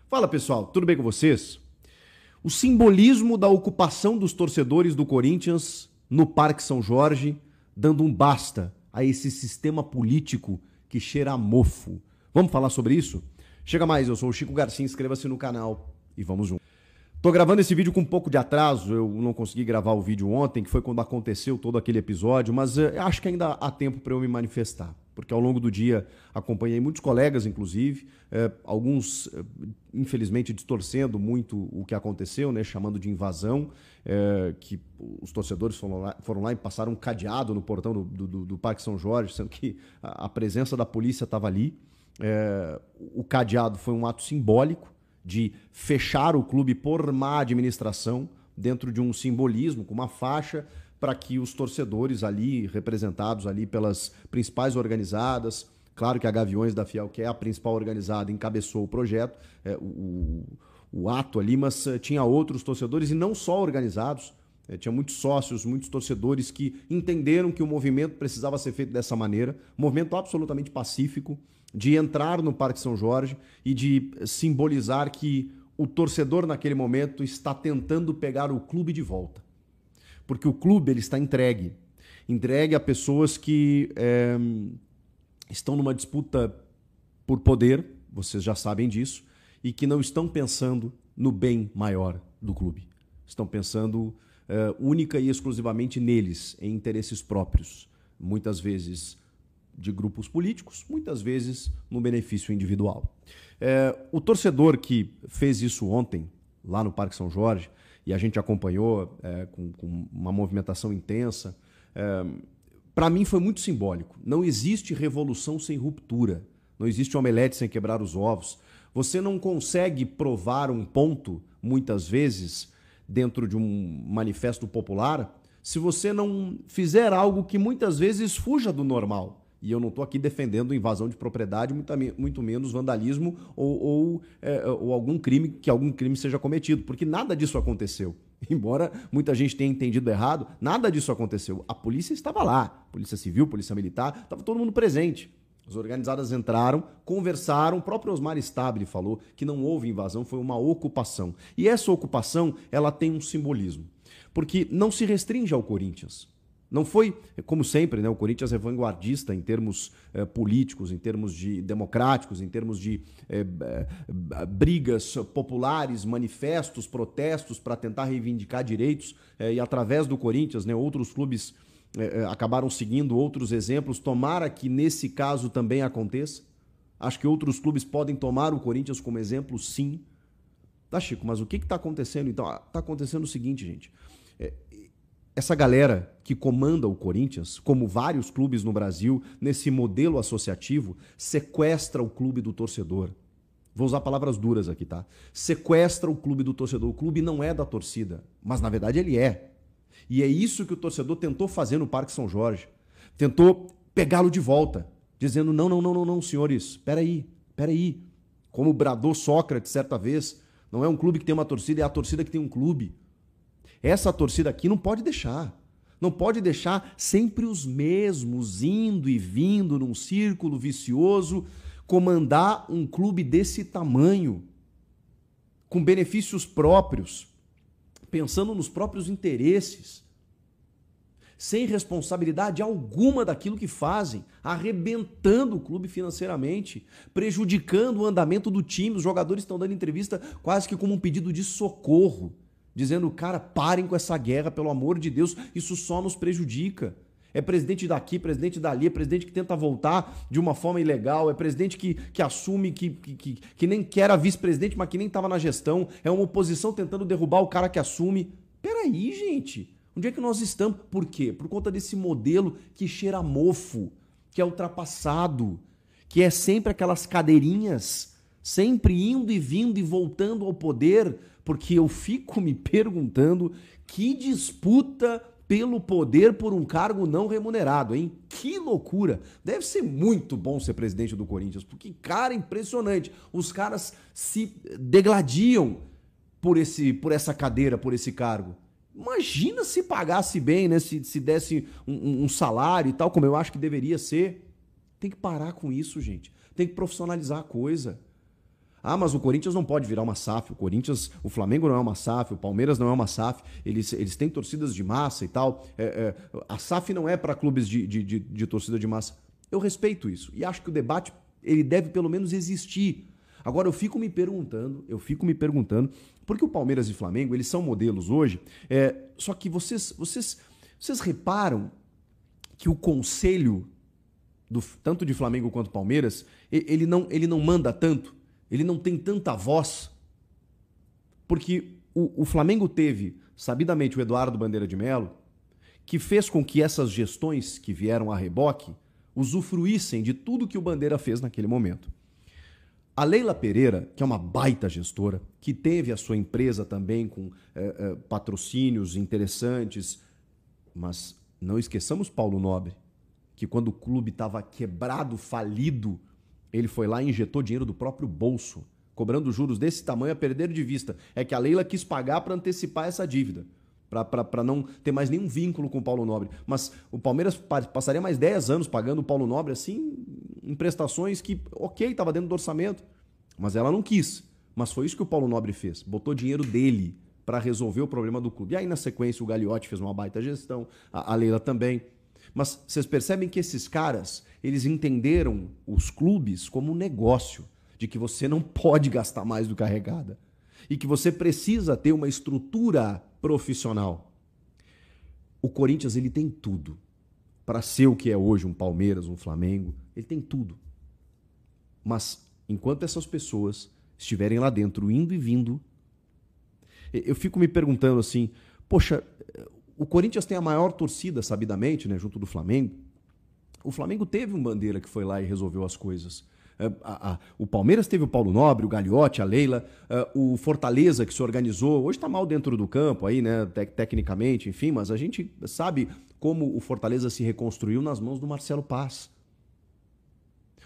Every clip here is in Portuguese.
Fala pessoal, tudo bem com vocês? O simbolismo da ocupação dos torcedores do Corinthians no Parque São Jorge, dando um basta a esse sistema político que cheira a mofo. Vamos falar sobre isso? Chega mais, eu sou o Chico Garcia, inscreva-se no canal e vamos juntos. Tô gravando esse vídeo com um pouco de atraso, eu não consegui gravar o vídeo ontem, que foi quando aconteceu todo aquele episódio, mas acho que ainda há tempo para eu me manifestar, porque ao longo do dia acompanhei muitos colegas, inclusive, alguns, infelizmente, distorcendo muito o que aconteceu, né, chamando de invasão, que os torcedores foram lá e passaram um cadeado no portão do Parque São Jorge, sendo que a presença da polícia estava ali. O cadeado foi um ato simbólico, de fechar o clube por má administração, dentro de um simbolismo, com uma faixa, para que os torcedores ali, representados ali pelas principais organizadas, claro que a Gaviões da Fiel, que é a principal organizada, encabeçou o projeto, o ato ali, mas tinha outros torcedores, e não só organizados, tinha muitos sócios, muitos torcedores que entenderam que o movimento precisava ser feito dessa maneira, um movimento absolutamente pacífico, de entrar no Parque São Jorge e de simbolizar que o torcedor naquele momento está tentando pegar o clube de volta. Porque o clube ele está entregue a pessoas que estão numa disputa por poder, vocês já sabem disso, e que não estão pensando no bem maior do clube. Estão pensando única e exclusivamente neles, em interesses próprios, muitas vezes de grupos políticos, muitas vezes no benefício individual. O torcedor que fez isso ontem, lá no Parque São Jorge, e a gente acompanhou com uma movimentação intensa, para mim foi muito simbólico. Não existe revolução sem ruptura, não existe omelete sem quebrar os ovos. Você não consegue provar um ponto, muitas vezes, dentro de um manifesto popular, se você não fizer algo que muitas vezes fuja do normal. E eu não estou aqui defendendo invasão de propriedade, muito menos vandalismo ou algum crime seja cometido, porque nada disso aconteceu. Embora muita gente tenha entendido errado, nada disso aconteceu. A polícia estava lá, Polícia Civil, Polícia Militar, estava todo mundo presente. As organizadas entraram, conversaram, o próprio Osmar Stabile falou que não houve invasão, foi uma ocupação. E essa ocupação, ela tem um simbolismo, porque não se restringe ao Corinthians. Não foi, como sempre, né, o Corinthians é vanguardista em termos políticos, em termos de democráticos, em termos de brigas populares, manifestos, protestos para tentar reivindicar direitos. E através do Corinthians, né, outros clubes acabaram seguindo outros exemplos. Tomara que nesse caso também aconteça. Acho que outros clubes podem tomar o Corinthians como exemplo, sim. Tá, Chico, mas o que está acontecendo? Então, está acontecendo o seguinte, gente. Essa galera que comanda o Corinthians, como vários clubes no Brasil, nesse modelo associativo, sequestra o clube do torcedor. Vou usar palavras duras aqui, tá? Sequestra o clube do torcedor. O clube não é da torcida, mas na verdade ele é. E é isso que o torcedor tentou fazer no Parque São Jorge. Tentou pegá-lo de volta, dizendo, não, senhores, peraí. Como bradou Sócrates certa vez, não é um clube que tem uma torcida, é a torcida que tem um clube. Essa torcida aqui não pode deixar. Não pode deixar sempre os mesmos indo e vindo num círculo vicioso, comandar um clube desse tamanho, com benefícios próprios, pensando nos próprios interesses, sem responsabilidade alguma daquilo que fazem, arrebentando o clube financeiramente, prejudicando o andamento do time. Os jogadores estão dando entrevista quase que como um pedido de socorro, dizendo, cara, parem com essa guerra, pelo amor de Deus, isso só nos prejudica. É presidente daqui, presidente dali, é presidente que tenta voltar de uma forma ilegal, é presidente que assume que nem que era vice-presidente, mas que nem estava na gestão, é uma oposição tentando derrubar o cara que assume. Peraí, gente, onde é que nós estamos? Por quê? Por conta desse modelo que cheira a mofo, que é ultrapassado, que é sempre aquelas cadeirinhas, sempre indo e vindo e voltando ao poder, porque eu fico me perguntando que disputa pelo poder por um cargo não remunerado, hein? Que loucura! Deve ser muito bom ser presidente do Corinthians, porque, cara, impressionante. Os caras se degladiam por essa cadeira, por esse cargo. Imagina se pagasse bem, né? Se desse um salário e tal, como eu acho que deveria ser. Tem que parar com isso, gente. Tem que profissionalizar a coisa. Ah, mas o Corinthians não pode virar uma SAF, o Flamengo não é uma SAF, o Palmeiras não é uma SAF, eles têm torcidas de massa e tal. A SAF não é para clubes de torcida de massa. Eu respeito isso e acho que o debate ele deve pelo menos existir. Agora eu fico me perguntando, porque o Palmeiras e o Flamengo, eles são modelos hoje, só que vocês reparam que o conselho, tanto de Flamengo quanto Palmeiras, ele não manda tanto, ele não tem tanta voz, porque o Flamengo teve, sabidamente, o Eduardo Bandeira de Melo, que fez com que essas gestões que vieram a reboque usufruíssem de tudo que o Bandeira fez naquele momento. A Leila Pereira, que é uma baita gestora, que teve a sua empresa também com patrocínios interessantes, mas não esqueçamos Paulo Nobre, que quando o clube estava quebrado, falido, ele foi lá e injetou dinheiro do próprio bolso, cobrando juros desse tamanho a perder de vista. É que a Leila quis pagar para antecipar essa dívida, para não ter mais nenhum vínculo com o Paulo Nobre. Mas o Palmeiras passaria mais 10 anos pagando o Paulo Nobre assim, em prestações que, ok, estava dentro do orçamento, mas ela não quis. Mas foi isso que o Paulo Nobre fez, botou dinheiro dele para resolver o problema do clube. E aí, na sequência, o Gagliotti fez uma baita gestão, a Leila também. Mas vocês percebem que esses caras, eles entenderam os clubes como um negócio, de que você não pode gastar mais do que a arrecada e que você precisa ter uma estrutura profissional. O Corinthians, ele tem tudo para ser o que é hoje um Palmeiras, um Flamengo, ele tem tudo. Mas enquanto essas pessoas estiverem lá dentro, indo e vindo, eu fico me perguntando assim, poxa, o Corinthians tem a maior torcida, sabidamente, né, junto do Flamengo. O Flamengo teve um Bandeira que foi lá e resolveu as coisas. O Palmeiras teve o Paulo Nobre, o Gagliotti, a Leila, o Fortaleza que se organizou, hoje está mal dentro do campo aí, né, tecnicamente, enfim, mas a gente sabe como o Fortaleza se reconstruiu nas mãos do Marcelo Paz.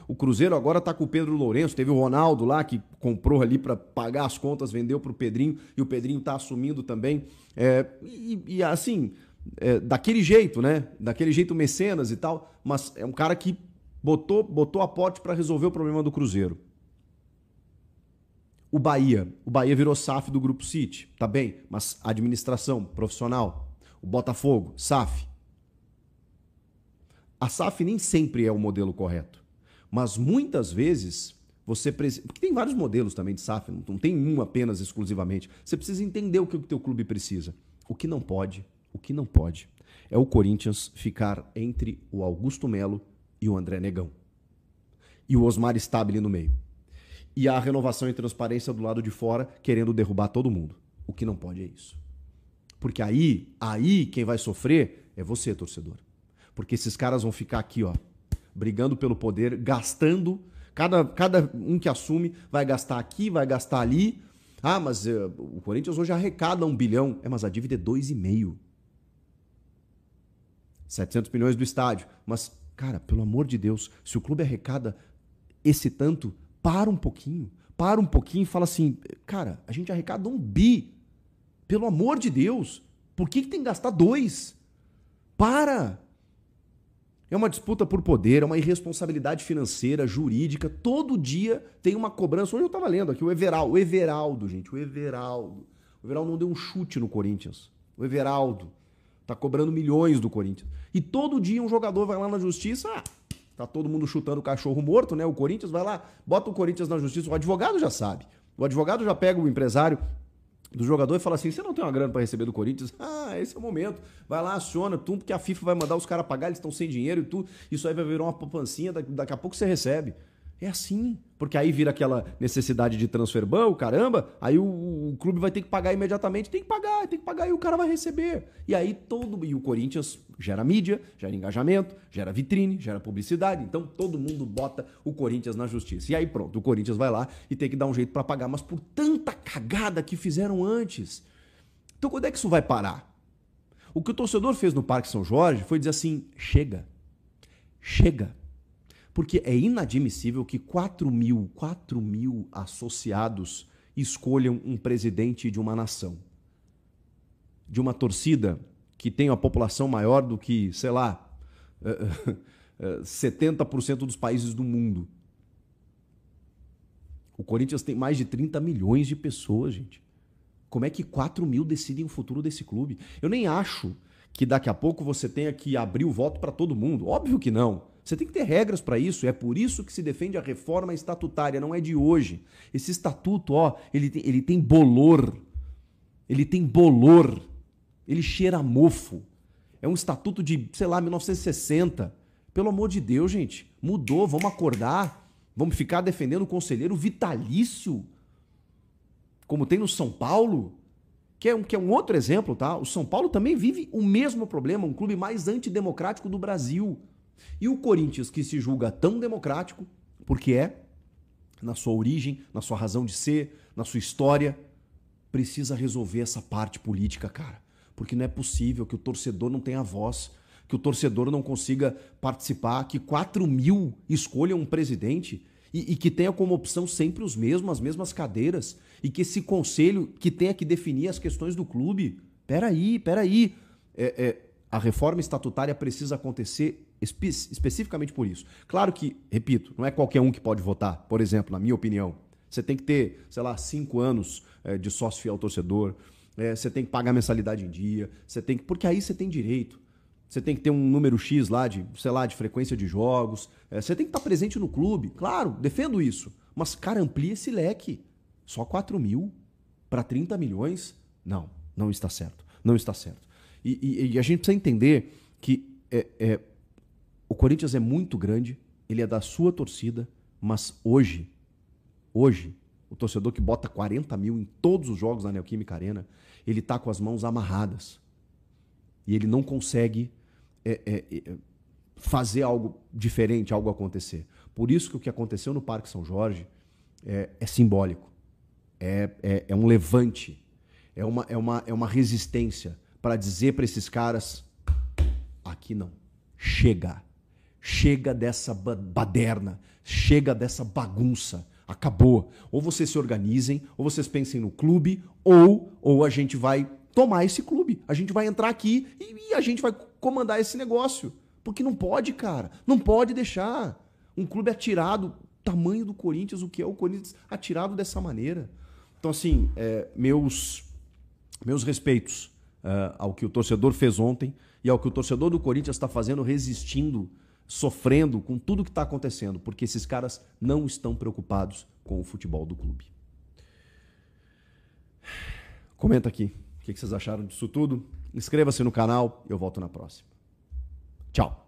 O Cruzeiro agora está com o Pedro Lourenço, teve o Ronaldo lá que comprou ali para pagar as contas, vendeu para o Pedrinho e o Pedrinho está assumindo também. Assim, daquele jeito, né? Daquele jeito mecenas e tal, mas é um cara que botou aporte para resolver o problema do Cruzeiro. O Bahia virou SAF do Grupo City, tá bem, mas administração, profissional. O Botafogo, SAF. A SAF nem sempre é o modelo correto. Mas muitas vezes você precisa... Porque tem vários modelos também de SAF, não tem um apenas exclusivamente. Você precisa entender o que o teu clube precisa. O que não pode é o Corinthians ficar entre o Augusto Melo e o André Negão. E o Osmar Stabile no meio. E a renovação e transparência do lado de fora querendo derrubar todo mundo. O que não pode é isso. Porque aí quem vai sofrer é você, torcedor. Porque esses caras vão ficar aqui, ó, brigando pelo poder, gastando, cada um que assume vai gastar aqui, vai gastar ali. Ah, mas o Corinthians hoje arrecada 1 bilhão. Mas a dívida é 2,5. 700 milhões do estádio. Mas, cara, pelo amor de Deus, se o clube arrecada esse tanto, para um pouquinho e fala assim, cara, a gente arrecada 1 bi. Pelo amor de Deus, por que tem que gastar 2? Para! É uma disputa por poder, é uma irresponsabilidade financeira, jurídica. Todo dia tem uma cobrança. Hoje eu estava lendo aqui o Everaldo, gente. O Everaldo não deu um chute no Corinthians. O Everaldo tá cobrando milhões do Corinthians. E todo dia um jogador vai lá na justiça, tá todo mundo chutando o cachorro morto, né? O Corinthians vai lá, bota o Corinthians na justiça. O advogado já sabe. O advogado já pega o empresário do jogador e fala assim, você não tem uma grana para receber do Corinthians? Esse é o momento. Vai lá, aciona tudo, porque a FIFA vai mandar os caras pagar, eles estão sem dinheiro e tudo. Isso aí vai virar uma poupancinha, daqui a pouco você recebe. É assim. Porque aí vira aquela necessidade de transfer ban, caramba, aí o clube vai ter que pagar imediatamente. Tem que pagar e o cara vai receber. E aí e o Corinthians gera mídia, gera engajamento, gera vitrine, gera publicidade. Então todo mundo bota o Corinthians na justiça. E aí pronto, o Corinthians vai lá e tem que dar um jeito para pagar, mas por tanta cagada que fizeram antes. Então quando é que isso vai parar? O que o torcedor fez no Parque São Jorge foi dizer assim, chega. Porque é inadmissível que 4 mil associados escolham um presidente de uma nação. De uma torcida que tem uma população maior do que, sei lá, 70% dos países do mundo. O Corinthians tem mais de 30 milhões de pessoas, gente. Como é que 4 mil decidem o futuro desse clube? Eu nem acho que daqui a pouco você tenha que abrir o voto para todo mundo. Óbvio que não. Você tem que ter regras para isso. É por isso que se defende a reforma estatutária. Não é de hoje. Esse estatuto, ó, ele tem bolor. Ele tem bolor. Ele cheira a mofo. É um estatuto de, sei lá, 1960. Pelo amor de Deus, gente. Mudou. Vamos acordar. Vamos ficar defendendo o conselheiro vitalício, como tem no São Paulo, que é um outro exemplo, tá? O São Paulo também vive o mesmo problema, um clube mais antidemocrático do Brasil. E o Corinthians, que se julga tão democrático, porque é, na sua origem, na sua razão de ser, na sua história, precisa resolver essa parte política, cara. Porque não é possível que o torcedor não tenha voz, que o torcedor não consiga participar, que 4 mil escolham um presidente e que tenha como opção sempre os mesmos, as mesmas cadeiras, e que esse conselho que tenha que definir as questões do clube. Peraí. A reforma estatutária precisa acontecer especificamente por isso. Claro que, repito, não é qualquer um que pode votar, por exemplo, na minha opinião. Você tem que ter, sei lá, 5 anos de sócio fiel ao torcedor, você tem que pagar mensalidade em dia, porque aí você tem direito. Você tem que ter um número X lá de, sei lá, de frequência de jogos. Você tem que estar presente no clube. Claro, defendo isso. Mas, cara, amplia esse leque. Só 4 mil para 30 milhões? Não está certo. Não está certo. E a gente precisa entender que o Corinthians é muito grande, ele é da sua torcida, mas hoje, o torcedor que bota 40 mil em todos os jogos da Neoquímica Arena, ele está com as mãos amarradas. E ele não consegue fazer algo diferente, algo acontecer. Por isso que o que aconteceu no Parque São Jorge é simbólico. É um levante, é uma resistência para dizer para esses caras, aqui não, chega dessa baderna, chega dessa bagunça, acabou. Ou vocês se organizem, ou vocês pensem no clube, ou a gente vai tomar esse clube. A gente vai entrar aqui e a gente vai comandar esse negócio. Porque não pode, cara. Não pode deixar um clube atirado, tamanho do Corinthians, o que é o Corinthians atirado dessa maneira. Então, assim, meus respeitos ao que o torcedor fez ontem e ao que o torcedor do Corinthians está fazendo, resistindo, sofrendo com tudo que está acontecendo, porque esses caras não estão preocupados com o futebol do clube. Comenta aqui. O que vocês acharam disso tudo? Inscreva-se no canal e eu volto na próxima. Tchau!